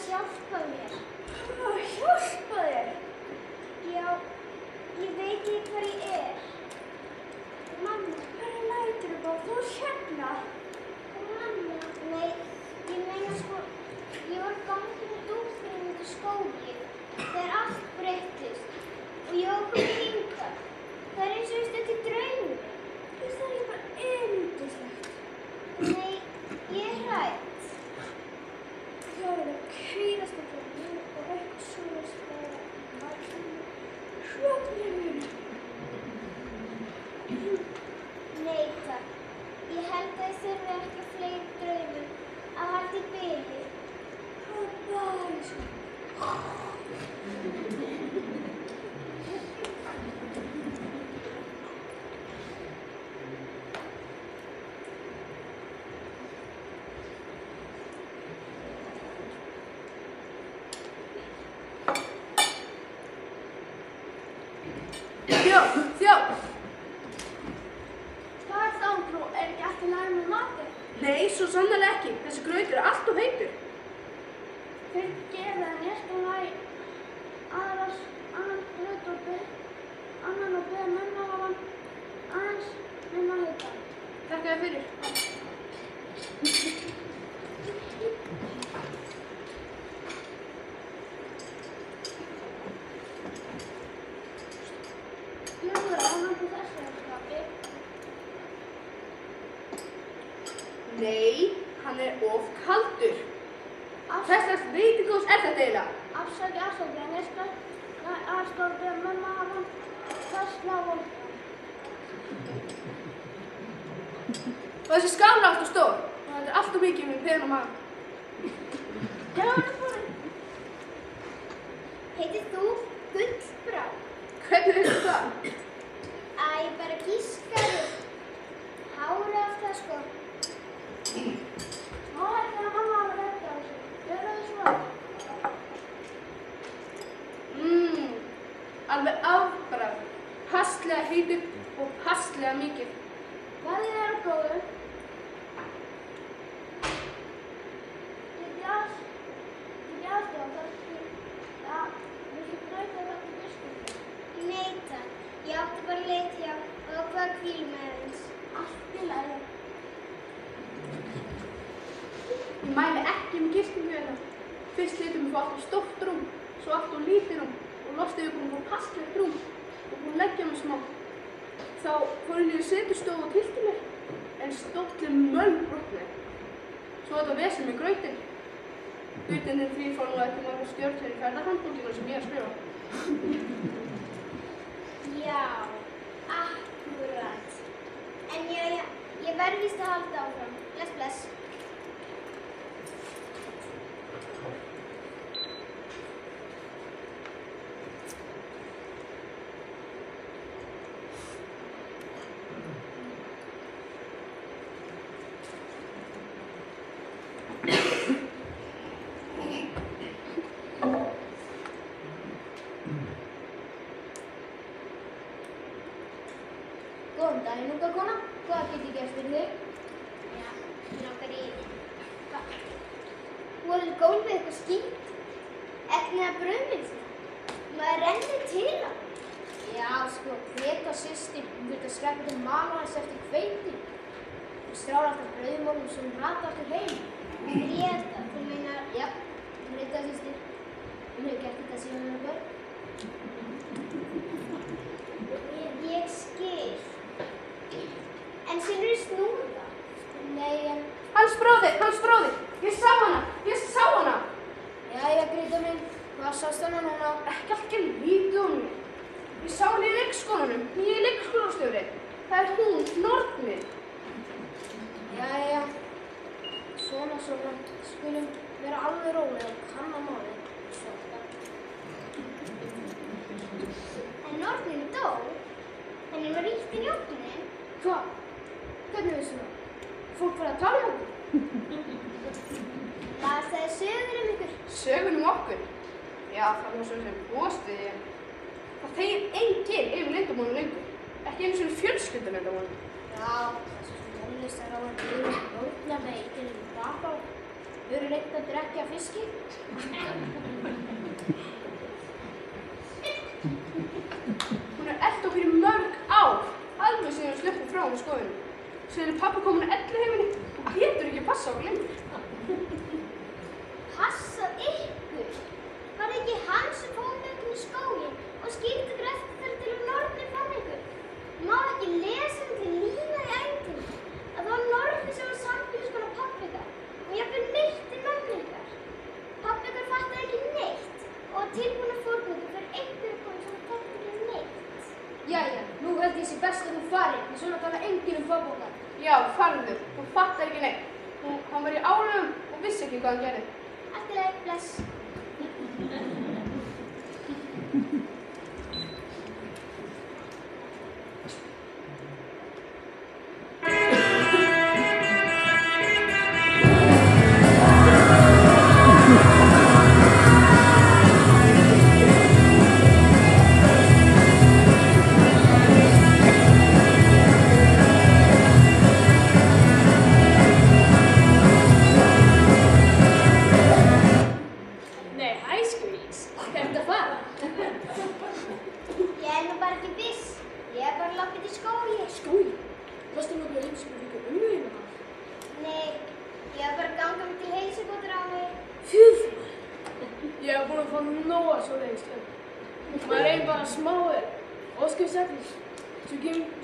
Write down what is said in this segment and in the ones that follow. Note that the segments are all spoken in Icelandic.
hjálpa mér. Hjálpa þér? Já, ég veit ekki hvar ég er. Mamma. Hvernig læturðu bara? Þú ert hérna. Mamma. Nei, ég meina sko, ég var gangin út fyrir út í skógi þegar allt breyttist og ég var komin hingað. Það er eins og ég stundi draumur. Finnst það ekki bara yndislegt? Nei, ég er hrædd. Það er að keyrast ekki á mér og eitthvað svoleiðis bara svefnlegur. Nei takk, ég held að ég þurfi ekki fleiri draumum að halda í bili. Það er bara svo. Þjóð! Hvað er það, frú? Er ekki allt í lagi með matinn? Nei, svo sannarlega ekki. Þessi grautur er allt of heitur. Fyrirgefðu, en ég skal lagi annan graut og annan og beða mömmu að hafa aðeins minna heita. Þakka þér fyrir. Björgur, ánægðu þessu skapi. Nei, hann er of kaldur. Hvers slags veitingahús er þetta eiginlega? Afsaki, en ég skal beða mömmu að hafa ferskt volgan. Og þessi skál er allt of stór. Og þetta er allt of mikið með peðan og maður. Heitir þú Gullbrá? Hvernig veistu það? Æ, bara gískaðu. Hárið alltaf sko. Má ekki að mamma hafa rétt á þessu. Gjörðu þið svo. Alveg afbragð. Passlega heitur og passlega mikið. Verði þér að góðu. Get ég aðstofa þessu? Ja, viltu breyta þetta biskupi? Nei takk, ég átti bara leið hjá og hvað hvílu með eins. Allt í lagi. Ég mæli ekki með gistingu hérna. Fyrst litum við fá allt of stórt rúm, svo allt of lítið rúm og lost yfir búin að fá passlegt rúm og búin að leggja mig smá. Þá fór ég niður setustofu og tilti mér, en stóllinn mölbrotnaði. Svo þetta vesen með grautinn. Grautinn er því fór nú eftir margar stjórnir í ferðarhandbókina sem ég er að skrifa. Já, akkurat. En jæja, ég verð víst að halda áfram. Bless, bless. Góðan daginn, unga kona. Hvað get ég gert fyrir þig? Já, ég langar í... Hvað? Þú hefur gólfið eitthvað skínt? Efnið að brauðmylsna? Maður rennir til hann. Já, sko, Greta systir, hún þurfti að skreppa til mala hans eftir hveiti. Hún stráði alltaf brauðmólum sem hún rata aftur heim. Greta, þú meinar... Já, Greta systir. Hún hefur gert þetta síðan hennar börn. Ég skil. En skilur þú snúða? Nei, en... Hans bróðir! Ég sá hana! Jæja, Greta minn, hvað sást hana núna? Ekki alltaf lítið um mig. Ég sá henni í leikskólanum, nýju leikskólastjóri. Það er hún, Nornir. Jæja, svona, skulum vera alveg róleg og kanna málið. En Nornin dó. Henni var ýtt í njóttunni. Hvað? Hvernig veistu það? Fólk var að tala um okkur? Það sagði sögur ykkur. Sögun okkur? Já, það var svo sem búastuði. Það þegir enginn yfir leyndamálum lengur. Ekki einu svona fjölskylduleyndamálum. Já, það er svo vonlist að ráða byrja bórna með eitinn baka á. Hefurðu reynt að drekja fiski? Hún elt okkur í mörg ár, alveg síðan við sluppum frá með skóginum. Síðan er pabbi kominn að elliheimili og getur ekki passa okkur lengur. Passað ykkur? Var það ekki hann sem fór með ykkur í skóginn og skýrði ykkur eftir þar til nornir fann ykkur? Má ekki lesa til lína í ævintýrinu að það var nornir sem var sambýliskona pabba ykkar og jafnvel myrti mömmu ykkar. Pabbi ykkar fattaði ekki neitt og var tilbúinn að fórnfæta fyrir einhverju konu sem fattaði ekki neitt. Jæja, nú held ég sé best að þú farir, en svona tala enginn um fótbolta. Já, farðu, hún fattar ekki neitt. Hann var í álögum og vissi ekki hvað hann gerði. Allt í lagi, bless.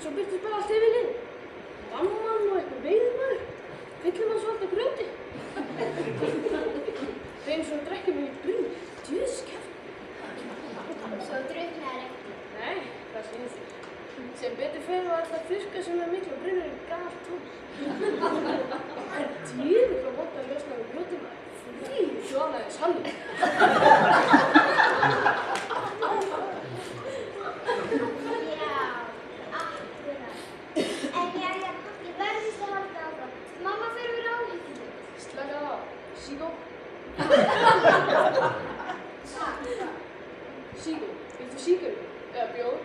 Svo byrtist bara allt yfir lið. Ramman og eitthvað veiðmaður. Fyllum hann svo alltaf grjóti. Þeim svo drekkjum við í brunni. Djöðs kæft. Svo drukknaðir ekki. Nei, það sýnist þér. Sem betur fer var það fiska sem er miklu og brunnur galt tón. En djöðulega vont að ljósna við grjóti maður. Því sjónaði sannlega. Sígó, viltu sígarettu? Eða bjór?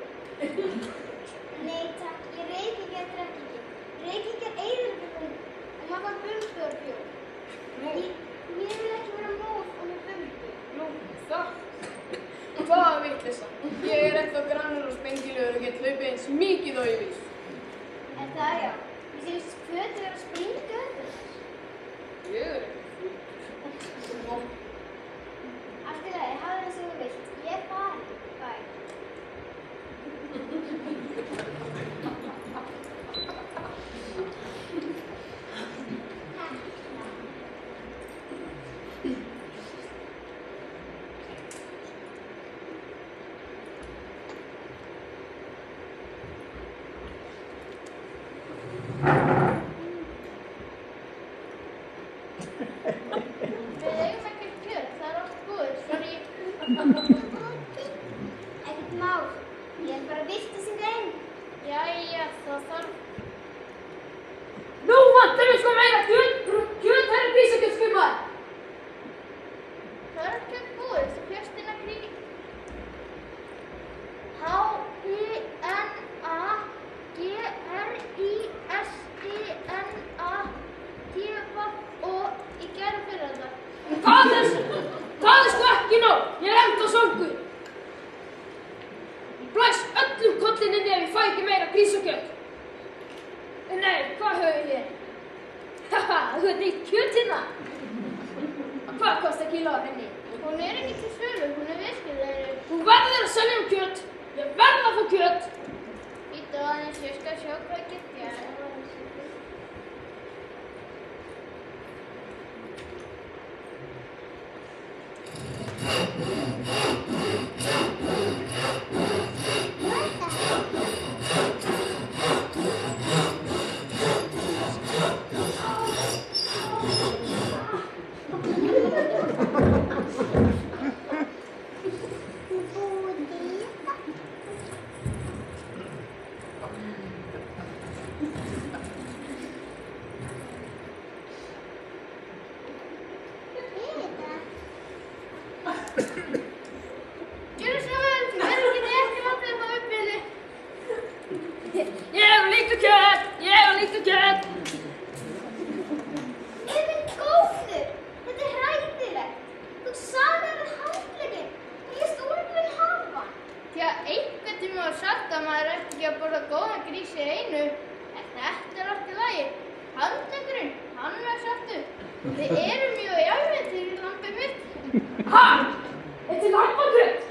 Nei takk, ég reyki ekki að drekka ekki. Reykingar eyðileggur og maður var bumbu og bjór. Mér vil ekki vera móð og með bumbu. Nú, það? Hvaða vitleysa? Ég er ennþá grannur og spengilegur og get hlaupið eins mikið og ég vil. Er það já? Ég sé vist hvötu vera að springa þetta. Ég er ekki. Allt í lagi, hafa það sem þú vilt. Ég er farin. Bæ. Ekkert mál. Ég er bara vilt að syngja einn. Jæja, það þarf... Nú vantar við sko meira kjöt, það er grísakjötskurmar. Það er ekki búið, þú fjast inn að kríki. H-I-N-A-G-R-I-S-T-N-A-T-V-O Ég gerði fyrir þetta. Það er sko ekki nóg, ég er enda svangur. Ég blæs öllum kollinni ef ég fæ ekki meira grísakjöt. Nei, hvað höfum við hér? Haha, þú veit ekki kjöt hérna. Hvað kostar kíló af henni? Hún er ekki til sölu, hún er virkilegri. Þú verður að selja kjöt. Ég verð að fá kjöt. Bíddu aðeins, ég skal sjá hvað ég get gert. Gjörðu svo vel, verður ekki látið þetta uppbyrði. Ég á líka kjöt. Emil góður, þetta að borða góðan grís í einu, en þetta allt í lagi. Handleggurinn, hann svartur. Við erum mjög í ævintýri, lambið mitt. Ha? Þetta lambagröt?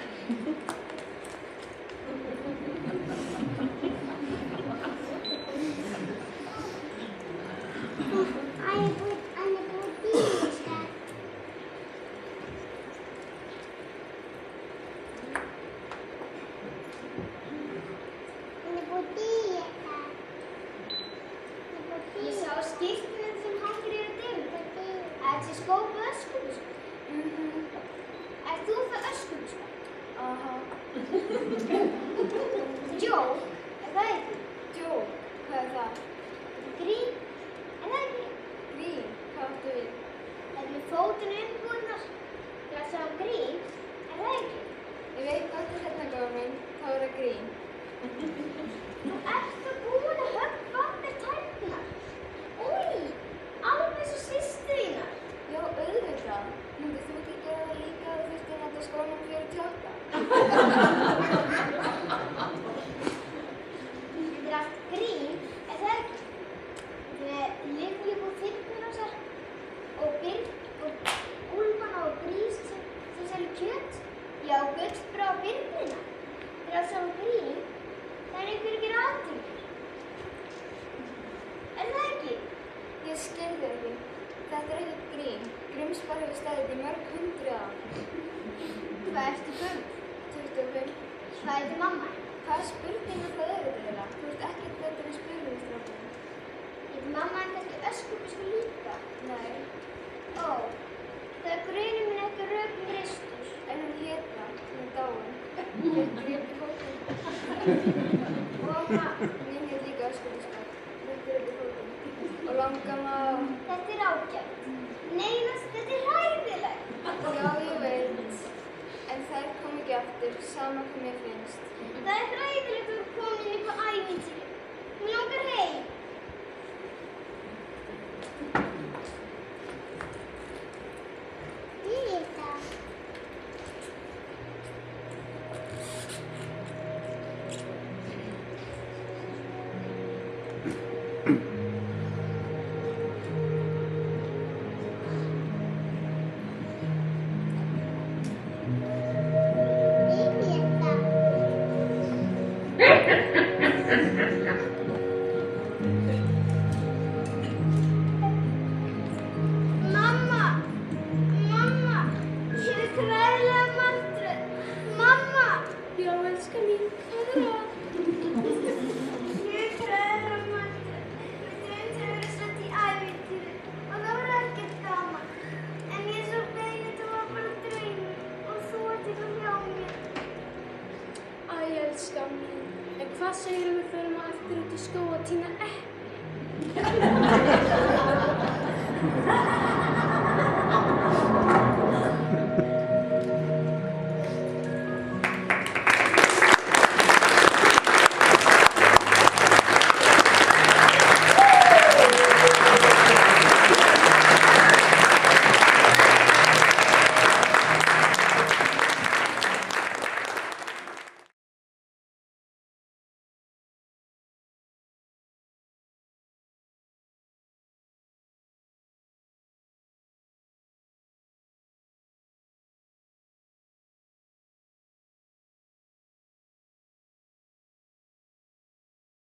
Ég sá skiltinu sem hangir yfir dyrunum. Þessi skóp og öskubuska. Ert þú það öskubuska? Aha. Joke, er það ekki? Joke, hvað er það? Grín, er það ekki? Grín, hvað áttu við? Það er með fótinn umbúðnar. Það er það grín, er það ekki? Ég veit hvað þetta hérna gáði minn, þá er það grín. Þú ert það búin að höggva af þér tærnar. Új, alveg svo systur þínar. Já, auðvitað. Myndið þú ekki gera það líka að þú þurftir að nota skónum 48? Þetta er allt grín, er það ekki? Þetta er lyfjubúð Þyrnirásar og úlfana og grís sem selur kjöt. Já, gullbrá Birnina. Þetta er allt saman grín. Það er einhver ekki aðtýrnir. Er það ekki? Ég skil þig ekki. Þetta er ekkert grín. Grímsbar hefur staðið í mörg 100 ár. Hvað ertu gömul? 25. Hvað heitir mamma? Hvaða spurningar það eru þeirra? Þú ert ekkert betur en spurningsstrákurinn. Heitir mamma kannski öskubusku líka? Nei, Ó, það er grunur minn ekki rökum ristur. en hún hét það. Hún er dáin. Hún grip í fótinn. Og mamma, Mín hét líka öskubuska. Hún grip í fótinn. Og langamma... þetta er ágætt. Nei, þetta er hræðilegt. Já, ég veit. En þær kom ekki aftur, sama hvað mér finnst. Það er hræðilegt að koma inn í eitthvað ævintýri. Mér langar heim. Ég veit það. Mamma! Mamma! Ég er græðilega martröð. Mamma! Já, elska mín, hvað er það? Ég er græðilega martröð. Mér dreymdi að vera sett í ævintýri og það var ekkert gaman. En ég er svo fegin að það var bara draumur og þú ert hérna hjá mér. Æ, elska mín. En hvað segir við förum á eftir út í skóg að tína epli?